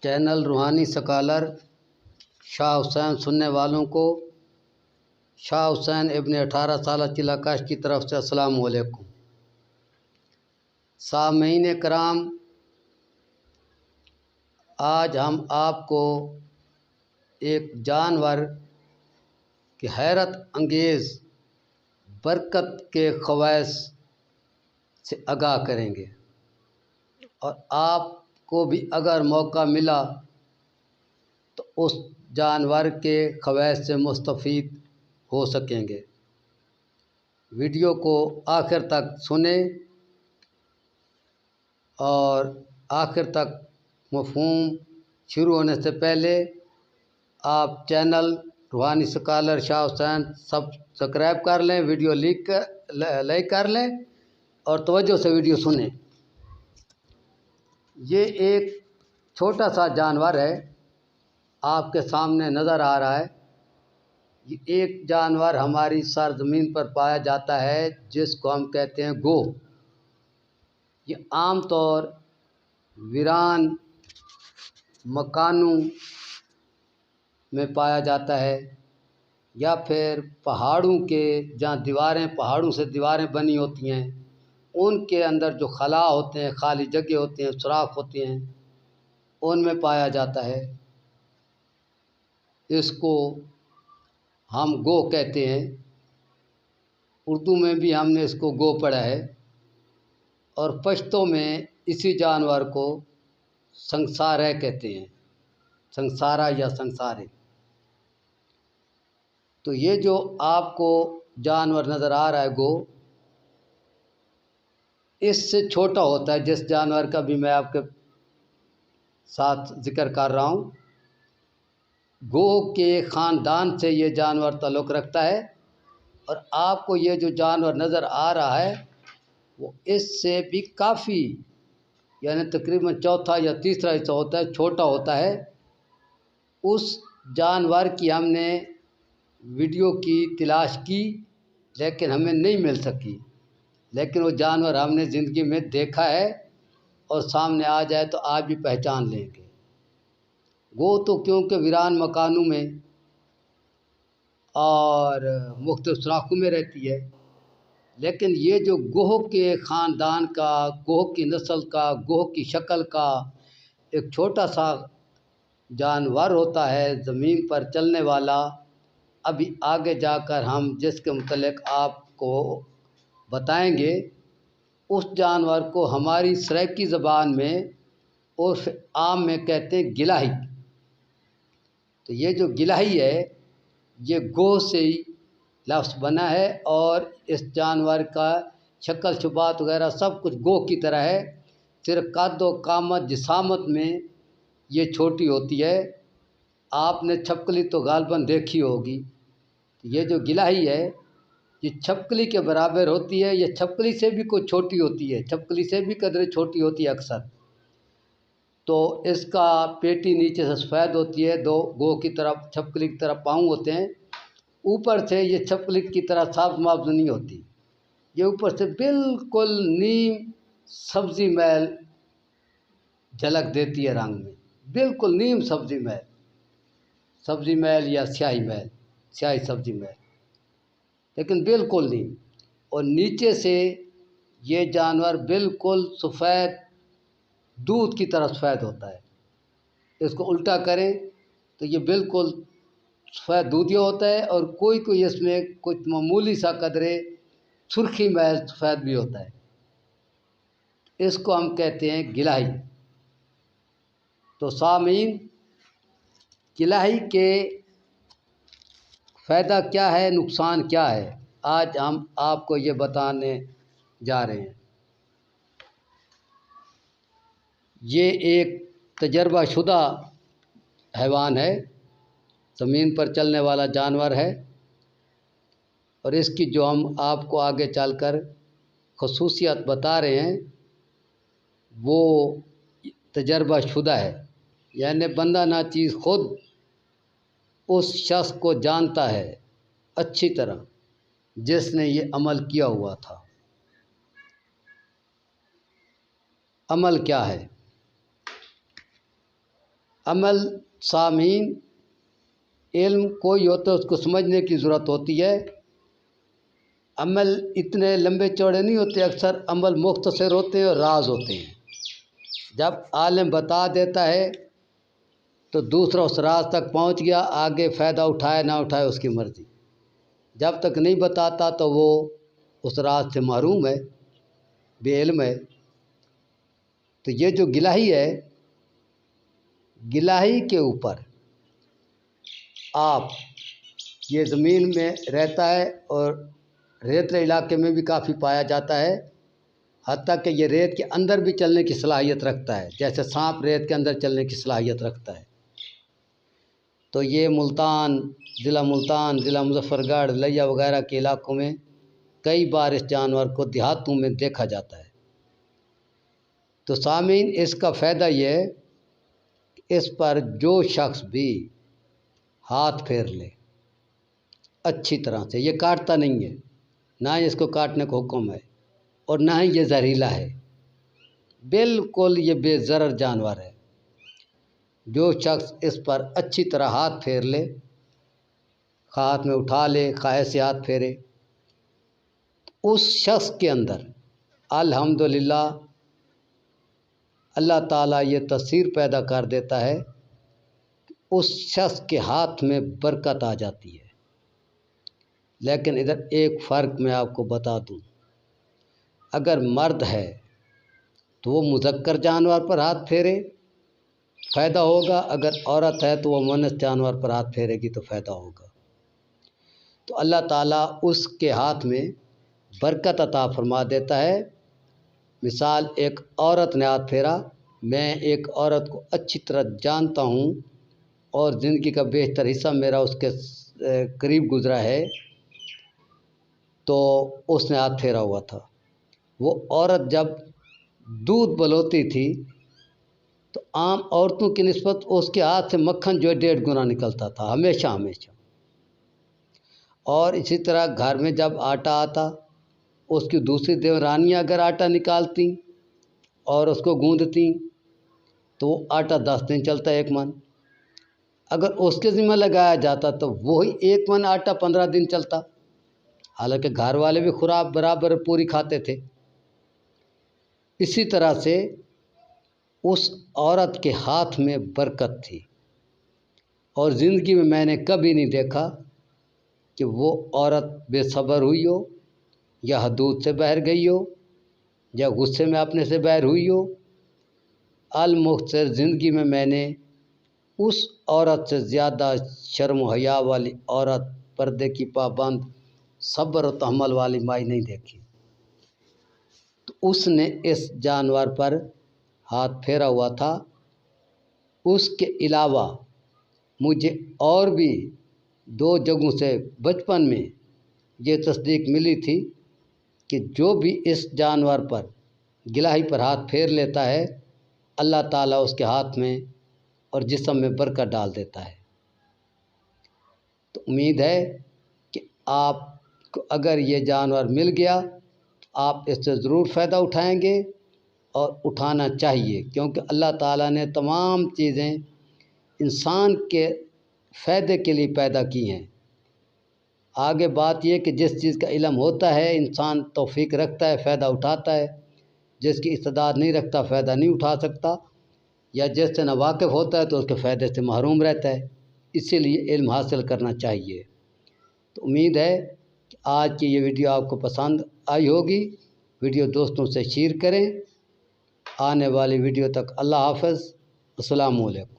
Channel روحانی scholar شاہ حسین سننے والوں کو شاہ حسین ابن 18 سالہ چلہ کش کی طرف سے السلام علیکم۔ سامعین کرام، آج ہم آپ کو ایک جانور کی حیرت انگیز برکت کے خواص سے آگاہ کریں گے، اور آپ کو بھی اگر موقع ملا تو اس جانور کے خواص سے مستفید ہو سکیں گے۔ ویڈیو کو آخر تک سنیں اور آخر تک مفہوم شروع ہونے سے پہلے آپ چینل روحانی سکالر شاہ حسین سبسکرائب کر لیں، ویڈیو لائک کر لیں اور توجہ سے ویڈیو سنیں۔ یہ ایک چھوٹا سا جانور ہے، آپ کے سامنے نظر آ رہا ہے۔ یہ ایک جانور ہماری سرزمین پر پایا جاتا ہے جس کو ہم کہتے ہیں گو۔ یہ عام طور ویران مکانوں میں پایا جاتا ہے، یا پھر پہاڑوں کے جہاں پہاڑوں سے دیواریں بنی ہوتی ہیں، ان کے اندر جو خلا ہوتے ہیں، خالی جگہ ہوتے ہیں، سوراخ ہوتے ہیں، ان میں پایا جاتا ہے۔ اس کو ہم گو کہتے ہیں۔ اردو میں بھی ہم نے اس کو گو پڑھا ہے، اور پشتو میں اسی جانور کو سنگسارے کہتے ہیں، سنگسارا یا سنگسارے۔ تو یہ جو آپ کو جانور نظر آ رہا ہے گو، اس سے چھوٹا ہوتا ہے جس جانور کا بھی میں آپ کے ساتھ ذکر کر رہا ہوں۔ گو کے خاندان سے یہ جانور تعلق رکھتا ہے، اور آپ کو یہ جو جانور نظر آ رہا ہے وہ اس سے بھی کافی، یعنی تقریباً چوتھا یا تیسرا حصہ ہوتا ہے، چھوٹا ہوتا ہے۔ اس جانور کی ہم نے ویڈیو کی تلاش کی لیکن ہمیں نہیں مل سکی، لیکن وہ جانور ہم نے زندگی میں دیکھا ہے، اور سامنے آ جائے تو آپ بھی پہچان لیں گے۔ گو تو کیونکہ ویران مکانوں میں اور مختلف سوراخوں میں رہتی ہے، لیکن یہ جو گوہ کے خاندان کا، گوہ کی نسل کا، گوہ کی شکل کا ایک چھوٹا سا جانور ہوتا ہے زمین پر چلنے والا، ابھی آگے جا کر ہم جس کے متعلق آپ کو بتائیں گے، اس جانور کو ہماری سرائیکی زبان میں عرف عام میں کہتے ہیں گلاہی۔ تو یہ جو گلاہی ہے یہ گو سے ہی لفظ بنا ہے، اور اس جانور کا شکل شبات وغیرہ سب کچھ گو کی طرح ہے، صرف قد و قامت جسامت میں یہ چھوٹی ہوتی ہے۔ آپ نے چھپکلی تو غالباً دیکھی ہوگی۔ یہ جو گلاہی ہے یہ چھپکلی کے برابر ہوتی ہے، یہ چھپکلی سے بھی کوئی چھوٹی ہوتی ہے، چھپکلی سے بھی قدرے چھوٹی ہوتی ہے اکثر۔ تو اس کا پیٹی نیچے سے سفید ہوتی ہے، دو گو کی طرف چھپکلی کی طرف پاؤں ہوتے ہیں، اوپر سے یہ چھپکلی کی طرح صاف معاوضہ نہیں ہوتی، یہ اوپر سے بالکل نیم سبزی میل جھلک دیتی ہے رنگ میں، بالکل نیم سبزی میل یا سیاہی سبزی میل، لیکن بالکل نہیں۔ اور نیچے سے یہ جانور بالکل سفید دودھ کی طرح سفید ہوتا ہے۔ اس کو الٹا کریں تو یہ بالکل سفید دودھیا ہوتا ہے، اور کوئی اس میں کچھ معمولی سا قدرے سرخی میل سفید بھی ہوتا ہے۔ اس کو ہم کہتے ہیں گلاہی۔ تو سامعین، گلاہی کے فائدہ کیا ہے، نقصان کیا ہے، آج ہم آپ کو یہ بتانے جا رہے ہیں۔ یہ ایک تجربہ شدہ حیوان ہے، زمین پر چلنے والا جانور ہے، اور اس کی جو ہم آپ کو آگے چل کر خصوصیت بتا رہے ہیں وہ تجربہ شدہ ہے، یعنی بندہ ناچیز خود اس شخص کو جانتا ہے اچھی طرح جس نے یہ عمل کیا ہوا تھا۔ عمل کیا ہے؟ عمل سامعین علم کوئی ہوتا ہے اس کو سمجھنے کی ضرورت ہوتی ہے۔ عمل اتنے لمبے چوڑے نہیں ہوتے، اکثر عمل مختصر ہوتے ہیں اور راز ہوتے ہیں۔ جب عالم بتا دیتا ہے تو دوسرا اس راز تک پہنچ گیا، آگے فائدہ اٹھائے نہ اٹھائے اس کی مرضی۔ جب تک نہیں بتاتا تو وہ اس راز سے محروم ہے، بے علم ہے۔ تو یہ جو گلہی ہے، گلہی کے اوپر آپ یہ زمین میں رہتا ہے اور ریتلے علاقے میں بھی کافی پایا جاتا ہے، حتیٰ کہ یہ ریت کے اندر بھی چلنے کی صلاحیت رکھتا ہے، جیسے سانپ ریت کے اندر چلنے کی صلاحیت رکھتا ہے۔ تو یہ ملتان، ضلع مظفر گڑھ، لیا وغیرہ کے علاقوں میں کئی بار اس جانور کو دیہاتوں میں دیکھا جاتا ہے۔ تو سامعین اس کا فائدہ یہ ہے کہ اس پر جو شخص بھی ہاتھ پھیر لے اچھی طرح سے، یہ کاٹتا نہیں ہے، نہ ہی اس کو کاٹنے کو حکم ہے اور نہ ہی یہ زہریلا ہے، بالکل یہ بے ضرر جانور ہے۔ جو شخص اس پر اچھی طرح ہاتھ پھیر لے، خواہ ہاتھ میں اٹھا لے خواہ ایسے ہاتھ پھیرے، اس شخص کے اندر الحمدللہ اللہ تعالیٰ یہ تاثیر پیدا کر دیتا ہے، اس شخص کے ہاتھ میں برکت آ جاتی ہے۔ لیکن ادھر ایک فرق میں آپ کو بتا دوں، اگر مرد ہے تو وہ مذکر جانور پر ہاتھ پھیرے فائدہ ہوگا، اگر عورت ہے تو وہ مؤنث جانور پر ہاتھ پھیرے گی تو فائدہ ہوگا۔ تو اللہ تعالیٰ اس کے ہاتھ میں برکت عطا فرما دیتا ہے۔ مثال، ایک عورت نے ہاتھ پھیرا، میں ایک عورت کو اچھی طرح جانتا ہوں اور زندگی کا بیشتر حصہ میرا اس کے قریب گزرا ہے، تو اس نے ہاتھ پھیرا ہوا تھا۔ وہ عورت جب دودھ بلوتی تھی تو عام عورتوں کی نسبت اس کے ہاتھ سے مکھن جو ہے 1.5 گنا نکلتا تھا، ہمیشہ۔ اور اسی طرح گھر میں جب آٹا آتا، اس کی دوسری دیورانیاں اگر آٹا نکالتی اور اس کو گوندتی تو وہ آٹا 10 دن چلتا 1 من۔ اگر اس کے ذمہ لگایا جاتا تو وہی 1 من آٹا 15 دن چلتا، حالانکہ گھر والے بھی خوراک برابر پوری کھاتے تھے۔ اسی طرح سے اس عورت کے ہاتھ میں برکت تھی، اور زندگی میں میں نے کبھی نہیں دیکھا کہ وہ عورت بے صبر ہوئی ہو یا حدود سے باہر گئی ہو یا غصے میں اپنے سے باہر ہوئی ہو۔ المختصر زندگی میں میں نے اس عورت سے زیادہ شرم و حیا والی عورت، پردے کی پابند، صبر و تحمل والی مائی نہیں دیکھی۔ تو اس نے اس جانور پر ہاتھ پھیرا ہوا تھا۔ اس کے علاوہ مجھے اور بھی 2 جگہوں سے بچپن میں یہ تصدیق ملی تھی کہ جو بھی اس جانور پر، گلہی پر ہاتھ پھیر لیتا ہے، اللہ تعالیٰ اس کے ہاتھ میں اور جسم میں برکت ڈال دیتا ہے۔ تو امید ہے کہ آپ کو اگر یہ جانور مل گیا تو آپ اس سے ضرور فائدہ اٹھائیں گے، اور اٹھانا چاہیے، کیونکہ اللہ تعالیٰ نے تمام چیزیں انسان کے فائدے کے لیے پیدا کی ہیں۔ آگے بات یہ کہ جس چیز کا علم ہوتا ہے انسان توفیق رکھتا ہے، فائدہ اٹھاتا ہے، جس کی استعداد نہیں رکھتا فائدہ نہیں اٹھا سکتا، یا جس سے نہ واقف ہوتا ہے تو اس کے فائدے سے محروم رہتا ہے۔ اسی لیے علم حاصل کرنا چاہیے۔ تو امید ہے کہ آج کی یہ ویڈیو آپ کو پسند آئی ہوگی۔ ویڈیو دوستوں سے شیئر کریں۔ آنے والی ویڈیو تک اللہ حافظ، السلام علیکم۔